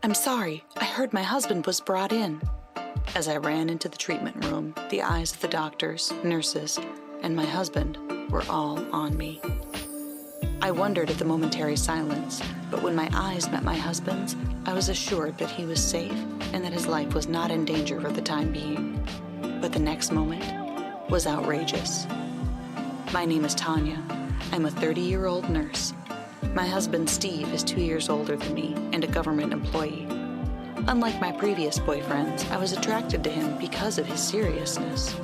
I'm sorry, I heard my husband was brought in. As I ran into the treatment room, the eyes of the doctors, nurses, and my husband were all on me. I wondered at the momentary silence, but when my eyes met my husband's, I was assured that he was safe and that his life was not in danger for the time being. But the next moment was outrageous. My name is Tanya. I'm a 30-year-old nurse. My husband, Steve, is 2 years older than me and a government employee. Unlike my previous boyfriends, I was attracted to him because of his seriousness.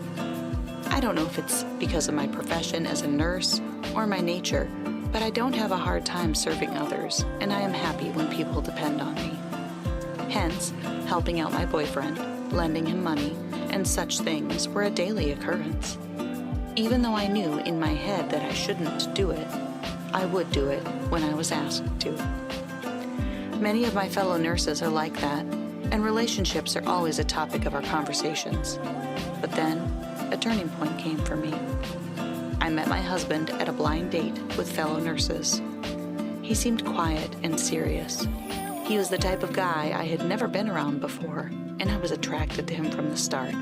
I don't know if it's because of my profession as a nurse or my nature, but I don't have a hard time serving others, and I am happy when people depend on me. Hence, helping out my boyfriend, lending him money, and such things were a daily occurrence. Even though I knew in my head that I shouldn't do it, I would do it when I was asked to. Many of my fellow nurses are like that, and relationships are always a topic of our conversations. But then, a turning point came for me. I met my husband at a blind date with fellow nurses. He seemed quiet and serious. He was the type of guy I had never been around before, and I was attracted to him from the start.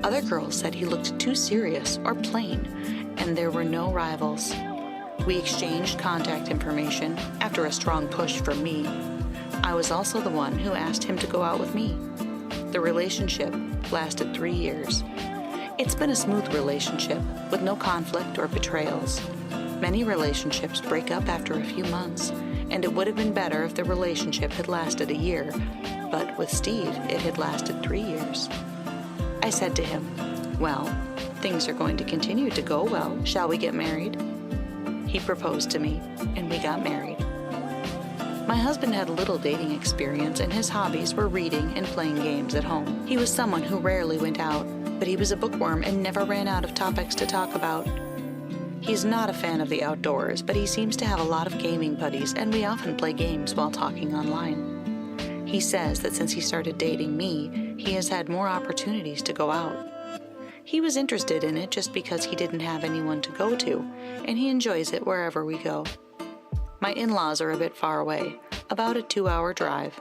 Other girls said he looked too serious or plain, and there were no rivals. We exchanged contact information after a strong push from me. I was also the one who asked him to go out with me. The relationship lasted 3 years. It's been a smooth relationship with no conflict or betrayals. Many relationships break up after a few months, and it would have been better if the relationship had lasted a year, but with Steve, it had lasted 3 years. I said to him, "Well, things are going to continue to go well. Shall we get married?" He proposed to me, and we got married. My husband had little dating experience, and his hobbies were reading and playing games at home. He was someone who rarely went out, but he was a bookworm and never ran out of topics to talk about. He's not a fan of the outdoors, but he seems to have a lot of gaming buddies, and we often play games while talking online. He says that since he started dating me, he has had more opportunities to go out. He was interested in it just because he didn't have anyone to go to, and he enjoys it wherever we go. My in-laws are a bit far away, about a 2-hour drive.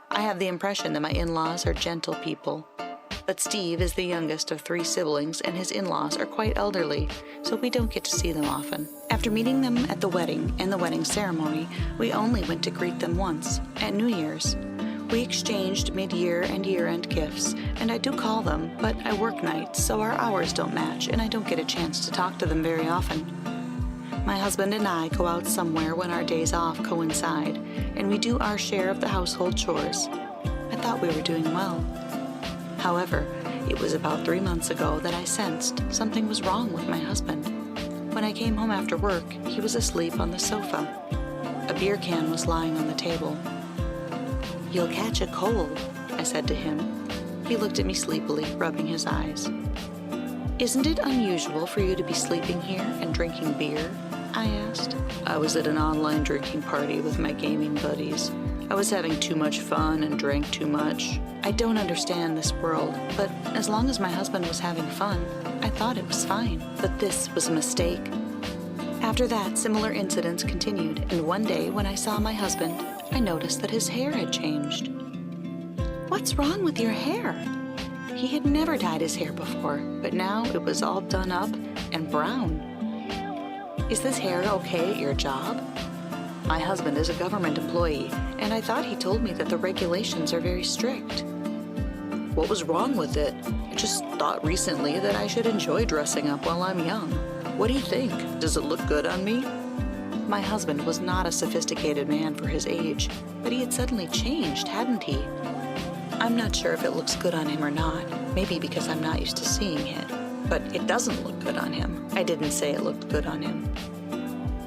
I have the impression that my in-laws are gentle people, but Steve is the youngest of 3 siblings, and his in-laws are quite elderly, so we don't get to see them often. After meeting them at the wedding and the wedding ceremony, we only went to greet them once, at New Year's. We exchanged mid-year and year-end gifts, and I do call them, but I work nights, so our hours don't match, and I don't get a chance to talk to them very often. My husband and I go out somewhere when our days off coincide, and we do our share of the household chores. I thought we were doing well. However, it was about 3 months ago that I sensed something was wrong with my husband. When I came home after work, he was asleep on the sofa. A beer can was lying on the table. "You'll catch a cold," I said to him. He looked at me sleepily, rubbing his eyes. "Isn't it unusual for you to be sleeping here and drinking beer?" I asked. "I was at an online drinking party with my gaming buddies. I was having too much fun and drank too much. I don't understand this world, but as long as my husband was having fun, I thought it was fine. But this was a mistake." After that, similar incidents continued, and one day when I saw my husband, I noticed that his hair had changed. "What's wrong with your hair?" He had never dyed his hair before, but now it was all done up and brown. "Is this hair okay at your job?" My husband is a government employee, and I thought he told me that the regulations are very strict. "What was wrong with it? I just thought recently that I should enjoy dressing up while I'm young. What do you think? Does it look good on me?" My husband was not a sophisticated man for his age, but he had suddenly changed, hadn't he? I'm not sure if it looks good on him or not, maybe because I'm not used to seeing it, but it doesn't look good on him. I didn't say it looked good on him.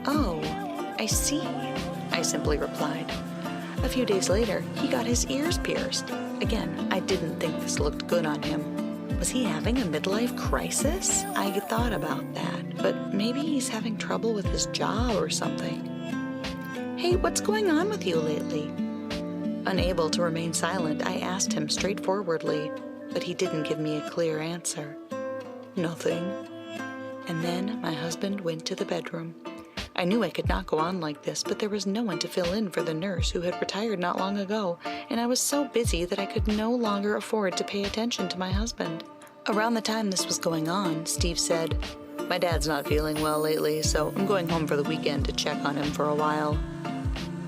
"Oh, I see," I simply replied. A few days later, he got his ears pierced. Again, I didn't think this looked good on him. Was he having a midlife crisis? I thought about that, but maybe he's having trouble with his job or something. "Hey, what's going on with you lately?" Unable to remain silent, I asked him straightforwardly, but he didn't give me a clear answer. "Nothing." And then my husband went to the bedroom. I knew I could not go on like this, but there was no one to fill in for the nurse who had retired not long ago, and I was so busy that I could no longer afford to pay attention to my husband. Around the time this was going on, Steve said, "My dad's not feeling well lately, so I'm going home for the weekend to check on him for a while."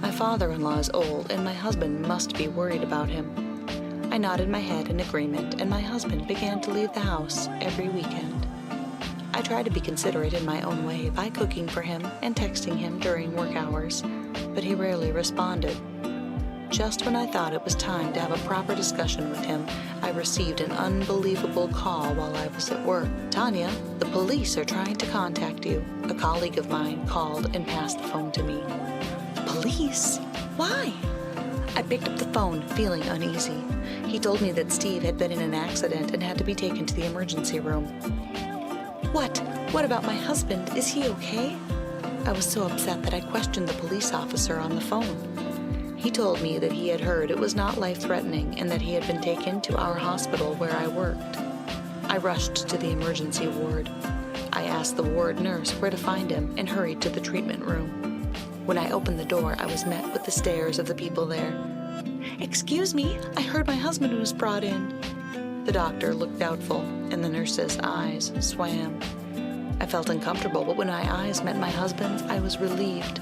My father-in-law is old, and my husband must be worried about him. I nodded my head in agreement, and my husband began to leave the house every weekend. I tried to be considerate in my own way by cooking for him and texting him during work hours, but he rarely responded. Just when I thought it was time to have a proper discussion with him, I received an unbelievable call while I was at work. "Tanya, the police are trying to contact you." A colleague of mine called and passed the phone to me. "The police? Why?" I picked up the phone, feeling uneasy. He told me that Steve had been in an accident and had to be taken to the emergency room. What about my husband? Is he okay?" I was so upset that I questioned the police officer on the phone. He told me that he had heard it was not life-threatening and that he had been taken to our hospital where I worked. I rushed to the emergency ward. I asked the ward nurse where to find him and hurried to the treatment room. When I opened the door, I was met with the stares of the people there. "Excuse me, I heard my husband was brought in." The doctor looked doubtful, and the nurse's eyes swam. I felt uncomfortable, but when my eyes met my husband's, I was relieved.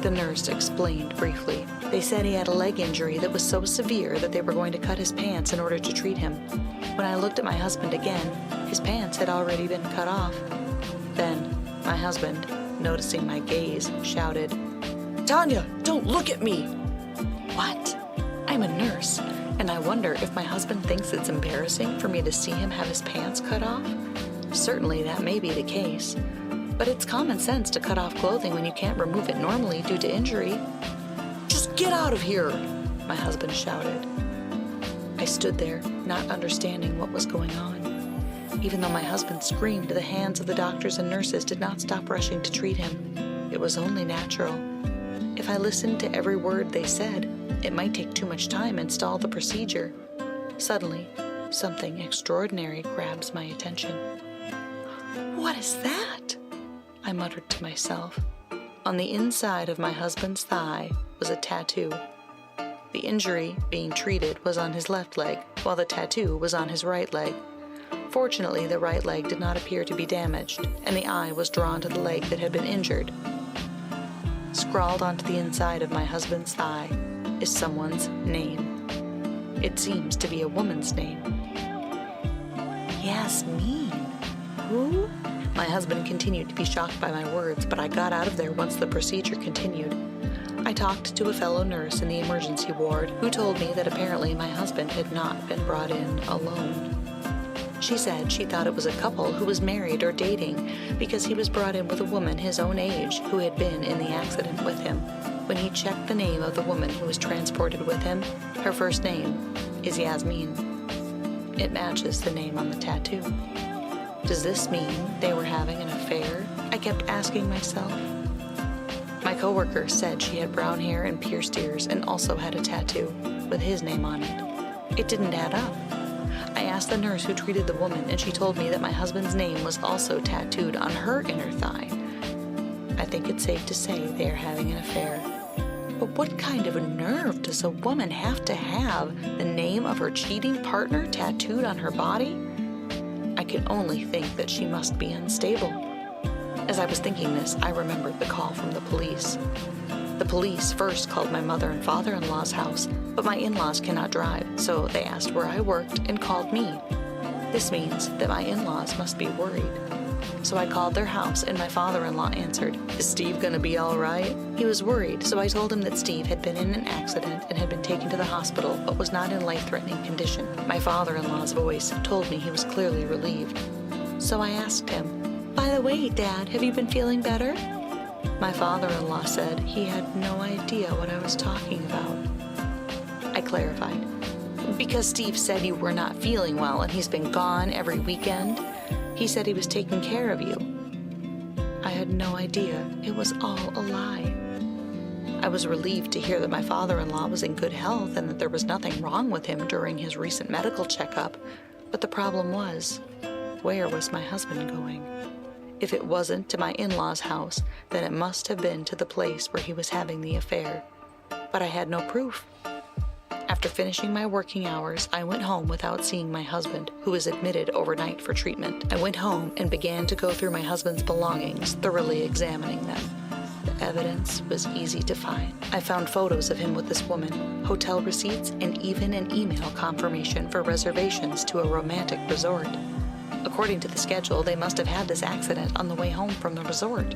The nurse explained briefly. They said he had a leg injury that was so severe that they were going to cut his pants in order to treat him. When I looked at my husband again, his pants had already been cut off. Then, my husband, noticing my gaze, shouted, "Tanya, don't look at me!" What? I'm a nurse, and I wonder if my husband thinks it's embarrassing for me to see him have his pants cut off. Certainly that may be the case, but it's common sense to cut off clothing when you can't remove it normally due to injury. "Just get out of here!" my husband shouted. I stood there, not understanding what was going on. Even though my husband screamed, the hands of the doctors and nurses did not stop rushing to treat him. It was only natural. If I listened to every word they said, it might take too much time and stall the procedure. Suddenly, something extraordinary grabs my attention. "What is that?" I muttered to myself. On the inside of my husband's thigh was a tattoo. The injury being treated was on his left leg, while the tattoo was on his right leg. Fortunately, the right leg did not appear to be damaged, and the eye was drawn to the leg that had been injured. Scrawled onto the inside of my husband's thigh is someone's name. It seems to be a woman's name. Yasmin. Who? My husband continued to be shocked by my words, but I got out of there once the procedure continued. I talked to a fellow nurse in the emergency ward who told me that apparently my husband had not been brought in alone. She said she thought it was a couple who was married or dating because he was brought in with a woman his own age who had been in the accident with him. When he checked the name of the woman who was transported with him, her first name is Yasmin. It matches the name on the tattoo. Does this mean they were having an affair? I kept asking myself. My coworker said she had brown hair and pierced ears and also had a tattoo with his name on it. It didn't add up. I asked the nurse who treated the woman, and she told me that my husband's name was also tattooed on her inner thigh. I think it's safe to say they are having an affair. But what kind of a nerve does a woman have to have the name of her cheating partner tattooed on her body? I can only think that she must be unstable. As I was thinking this, I remembered the call from the police. The police first called my mother and father-in-law's house, but my in-laws cannot drive, so they asked where I worked and called me. This means that my in-laws must be worried. So I called their house, and my father-in-law answered, "Is Steve gonna be all right?" He was worried, so I told him that Steve had been in an accident and had been taken to the hospital, but was not in life-threatening condition. My father-in-law's voice told me he was clearly relieved. So I asked him, "By the way, Dad, have you been feeling better?" My father-in-law said he had no idea what I was talking about. I clarified, "Because Steve said you were not feeling well and he's been gone every weekend. He said he was taking care of you." I had no idea. It was all a lie. I was relieved to hear that my father-in-law was in good health and that there was nothing wrong with him during his recent medical checkup. But the problem was, where was my husband going? If it wasn't to my in-laws' house, then it must have been to the place where he was having the affair. But I had no proof. After finishing my working hours, I went home without seeing my husband, who was admitted overnight for treatment. I went home and began to go through my husband's belongings, thoroughly examining them. The evidence was easy to find. I found photos of him with this woman, hotel receipts, and even an email confirmation for reservations to a romantic resort. According to the schedule, they must have had this accident on the way home from the resort.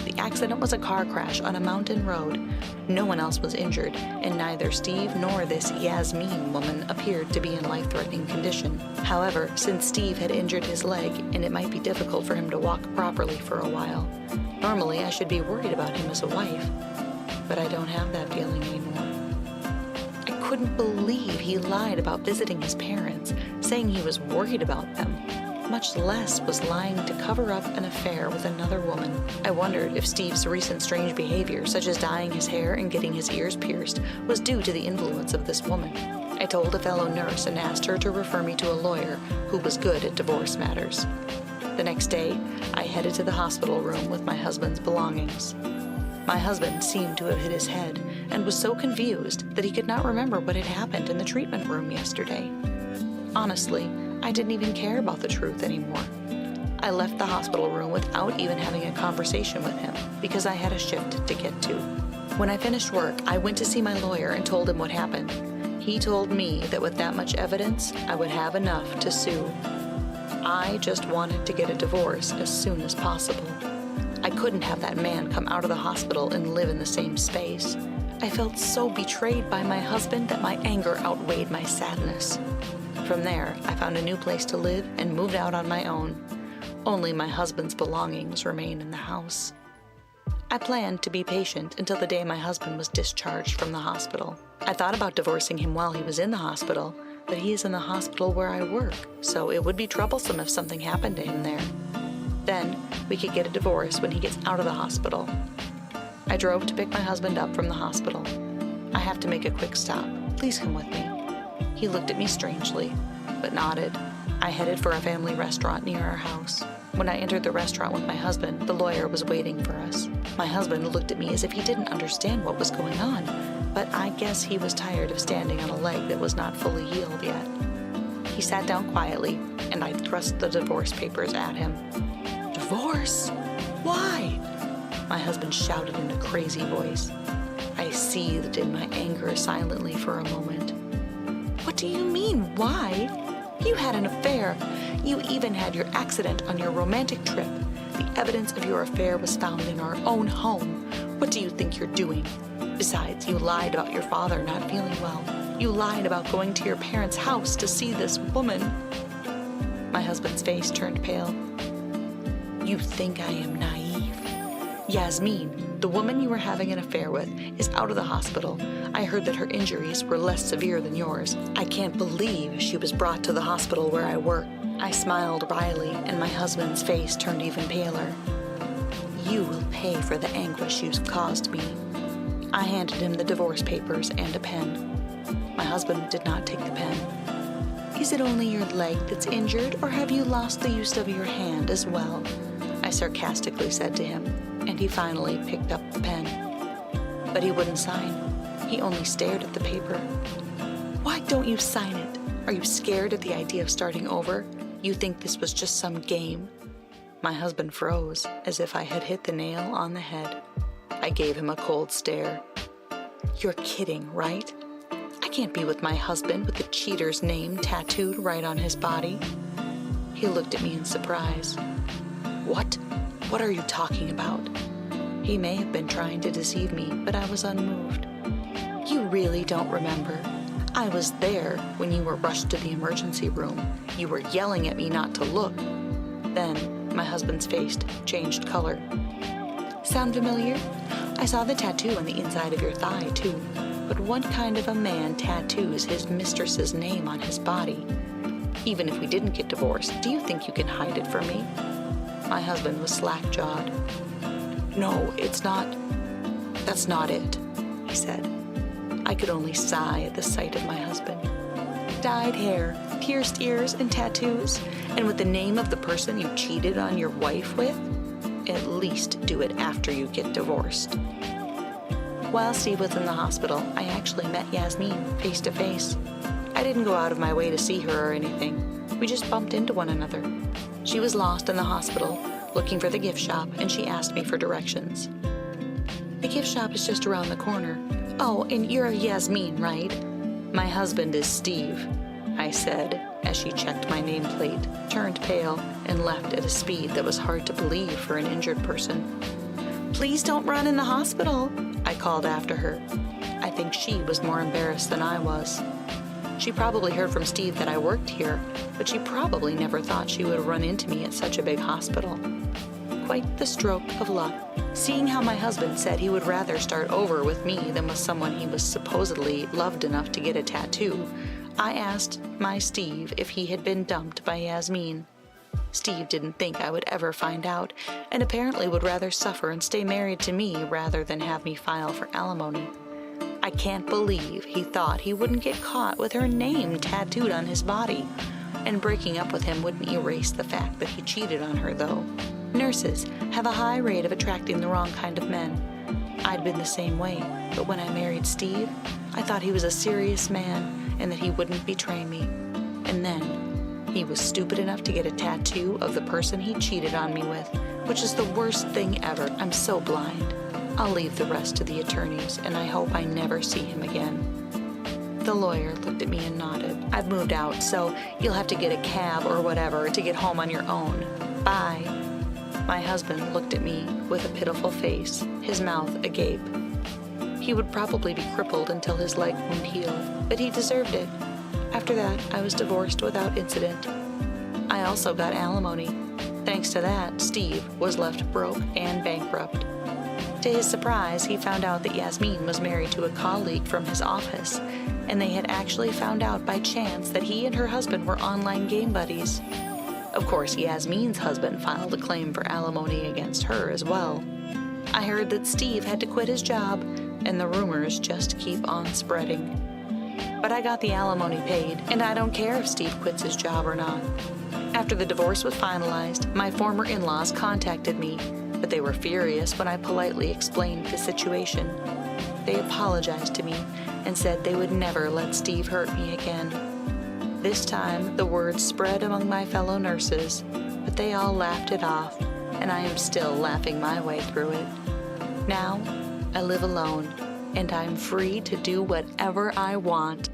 The accident was a car crash on a mountain road. No one else was injured, and neither Steve nor this Yasmin woman appeared to be in life-threatening condition. However, since Steve had injured his leg, and it might be difficult for him to walk properly for a while, normally I should be worried about him as a wife, but I don't have that feeling anymore. I couldn't believe he lied about visiting his parents, saying he was worried about them. Much less was lying to cover up an affair with another woman. I wondered if Steve's recent strange behavior, such as dyeing his hair and getting his ears pierced, was due to the influence of this woman. I told a fellow nurse and asked her to refer me to a lawyer who was good at divorce matters. The next day, I headed to the hospital room with my husband's belongings. My husband seemed to have hit his head and was so confused that he could not remember what had happened in the treatment room yesterday. Honestly, I didn't even care about the truth anymore. I left the hospital room without even having a conversation with him because I had a shift to get to. When I finished work, I went to see my lawyer and told him what happened. He told me that with that much evidence, I would have enough to sue. I just wanted to get a divorce as soon as possible. I couldn't have that man come out of the hospital and live in the same space. I felt so betrayed by my husband that my anger outweighed my sadness. From there, I found a new place to live and moved out on my own. Only my husband's belongings remained in the house. I planned to be patient until the day my husband was discharged from the hospital. I thought about divorcing him while he was in the hospital, but he is in the hospital where I work, so it would be troublesome if something happened to him there. Then, we could get a divorce when he gets out of the hospital. I drove to pick my husband up from the hospital. I have to make a quick stop. Please come with me. He looked at me strangely, but nodded. I headed for a family restaurant near our house. When I entered the restaurant with my husband, the lawyer was waiting for us. My husband looked at me as if he didn't understand what was going on, but I guess he was tired of standing on a leg that was not fully healed yet. He sat down quietly, and I thrust the divorce papers at him. Divorce? Why? My husband shouted in a crazy voice. I seethed in my anger silently for a moment. What do you mean, why? You had an affair. You even had your accident on your romantic trip. The evidence of your affair was found in our own home. What do you think you're doing? Besides, you lied about your father not feeling well. You lied about going to your parents' house to see this woman. My husband's face turned pale. You think I am naive? Yasmin, the woman you were having an affair with, is out of the hospital. I heard that her injuries were less severe than yours. I can't believe she was brought to the hospital where I work. I smiled wryly, and my husband's face turned even paler. You will pay for the anguish you've caused me. I handed him the divorce papers and a pen. My husband did not take the pen. Is it only your leg that's injured, or have you lost the use of your hand as well? I sarcastically said to him, and he finally picked up the pen. But he wouldn't sign. He only stared at the paper. Why don't you sign it? Are you scared at the idea of starting over? You think this was just some game? My husband froze, as if I had hit the nail on the head. I gave him a cold stare. You're kidding, right? I can't be with my husband with the cheater's name tattooed right on his body. He looked at me in surprise. What? What are you talking about? He may have been trying to deceive me, but I was unmoved. You really don't remember? I was there when you were rushed to the emergency room. You were yelling at me not to look. Then my husband's face changed color. Sound familiar? I saw the tattoo on the inside of your thigh, too. But what kind of a man tattoos his mistress's name on his body? Even if we didn't get divorced, do you think you can hide it from me? My husband was slack-jawed. No, it's not. That's not it, he said. I could only sigh at the sight of my husband. Dyed hair, pierced ears, and tattoos, and with the name of the person you cheated on your wife with? At least do it after you get divorced. While Steve was in the hospital, I actually met Yasmin face to face. I didn't go out of my way to see her or anything. We just bumped into one another. She was lost in the hospital, looking for the gift shop, and she asked me for directions. The gift shop is just around the corner. Oh, and you're Yasmin, right? My husband is Steve, I said, as she checked my nameplate, turned pale, and left at a speed that was hard to believe for an injured person. Please don't run in the hospital, I called after her. I think she was more embarrassed than I was. She probably heard from Steve that I worked here, but she probably never thought she would run into me at such a big hospital. Quite the stroke of luck. Seeing how my husband said he would rather start over with me than with someone he was supposedly loved enough to get a tattoo, I asked my Steve if he had been dumped by Yasmin. Steve didn't think I would ever find out, and apparently would rather suffer and stay married to me rather than have me file for alimony. I can't believe he thought he wouldn't get caught with her name tattooed on his body. And breaking up with him wouldn't erase the fact that he cheated on her, though. Nurses have a high rate of attracting the wrong kind of men. I'd been the same way, but when I married Steve, I thought he was a serious man and that he wouldn't betray me. And then he was stupid enough to get a tattoo of the person he cheated on me with, which is the worst thing ever. I'm so blind. I'll leave the rest to the attorneys, and I hope I never see him again. The lawyer looked at me and nodded. I've moved out, so you'll have to get a cab or whatever to get home on your own. Bye. My husband looked at me with a pitiful face, his mouth agape. He would probably be crippled until his leg would heal, but he deserved it. After that, I was divorced without incident. I also got alimony. Thanks to that, Steve was left broke and bankrupt. To his surprise, he found out that Yasmin was married to a colleague from his office, and they had actually found out by chance that he and her husband were online game buddies. Of course, Yasmin's husband filed a claim for alimony against her as well. I heard that Steve had to quit his job, and the rumors just keep on spreading. But I got the alimony paid, and I don't care if Steve quits his job or not. After the divorce was finalized, my former in-laws contacted me, but they were furious when I politely explained the situation. They apologized to me and said they would never let Steve hurt me again. This time, the word spread among my fellow nurses, but they all laughed it off, and I am still laughing my way through it. Now, I live alone, and I'm free to do whatever I want.